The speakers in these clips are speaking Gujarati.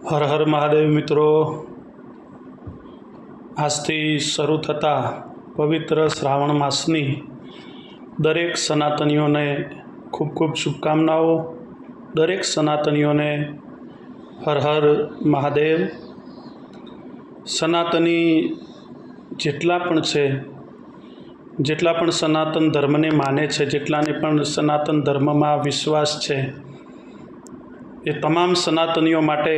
હર હર મહાદેવ મિત્રો, આજથી શરૂ થતા પવિત્ર શ્રાવણ માસની દરેક સનાતનીઓને ખૂબ ખૂબ શુભકામનાઓ। દરેક સનાતનીઓને હર હર મહાદેવ। સનાતની જેટલા પણ છે, જેટલા પણ સનાતન ધર્મને માને છે, જેટલાને પણ સનાતન ધર્મમાં વિશ્વાસ છે, એ તમામ સનાતનીઓ માટે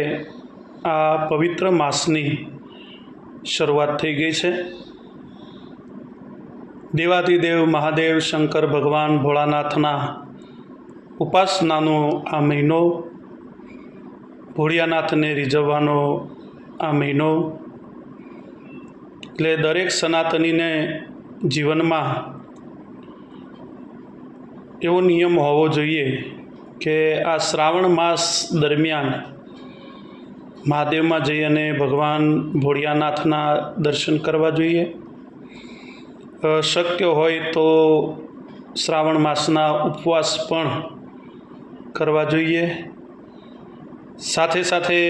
આ પવિત્ર માસની શરૂઆત થઈ ગઈ છે। દેવાધિદેવ મહાદેવ શંકર ભગવાન ભોળાનાથના ઉપાસનાનો આ મહિનો, ભોળિયાનાથને રીઝવવાનો આ મહિનો, એટલે દરેક સનાતનીને જીવનમાં એવો નિયમ હોવો જોઈએ કે આ શ્રાવણ માસ દરમિયાન મહાદેવમાં જઈ અને ભગવાન ભોળિયાનાથના દર્શન કરવા જોઈએ। શક્ય હોય તો શ્રાવણ માસના ઉપવાસ પણ કરવા જોઈએ। સાથે સાથે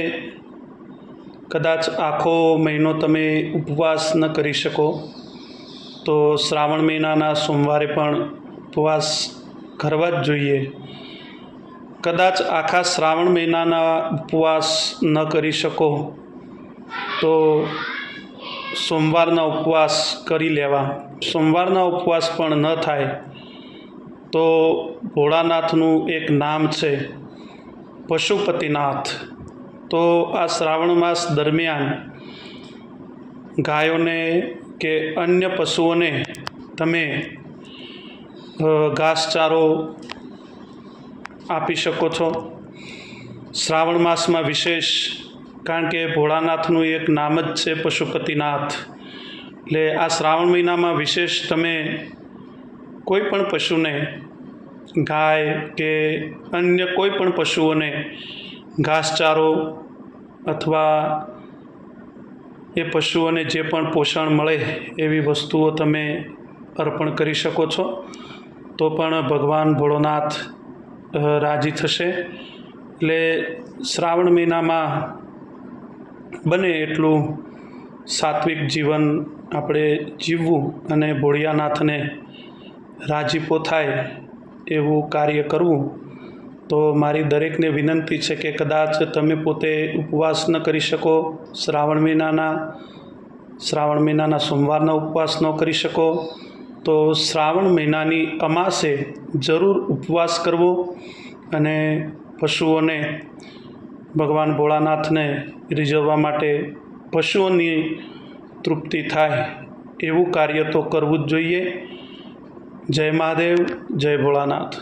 કદાચ આખો મહિનો તમે ઉપવાસ ન કરી શકો તો શ્રાવણ મહિનાના સોમવારે પણ ઉપવાસ કરવા જ જોઈએ। કદાચ આખા શ્રાવણ મહિનાના ઉપવાસ ન કરી શકો તો સોમવારના ઉપવાસ કરી લેવા। સોમવારના ઉપવાસ પણ ન થાય તો ભોળાનાથનું એક નામ છે પશુપતિનાથ। તો આ શ્રાવણ માસ દરમિયાન ગાયોને કે અન્ય પશુઓને તમે ઘાસચારો આપી શકો છો। શ્રાવણ માસમાં વિશેષ, કારણ કે ભોળાનાથનું એક નામ જ છે પશુપતિનાથ, એટલે આ શ્રાવણ મહિનામાં વિશેષ તમે કોઈ પણ પશુને, ગાય કે અન્ય કોઈ પણ પશુઓને ઘાસચારો અથવા એ પશુઓને જે પણ પોષણ મળે એવી વસ્તુઓ તમે અર્પણ કરી શકો છો, તો પણ ભગવાન ભોળોનાથ રાજી થશે। એટલે શ્રાવણ મહિનામાં બને એટલું સાત્વિક જીવન આપણે જીવવું અને ભોળિયાનાથને રાજીપો થાય એવું કાર્ય કરવું। તો મારી દરેકને વિનંતી છે કે કદાચ તમે પોતે ઉપવાસ ન કરી શકો, શ્રાવણ મહિનાના સોમવારના ઉપવાસ ન કરી શકો તો શ્રાવણ મહિનાની અમાસે જરૂર ઉપવાસ કરવો અને પશુઓને ભગવાન ભોળાનાથને રીઝવવા માટે પશુઓની તૃપ્તિ થાય એવું કાર્ય તો કરવું જ જોઈએ। જય મહાદેવ, જય ભોળાનાથ।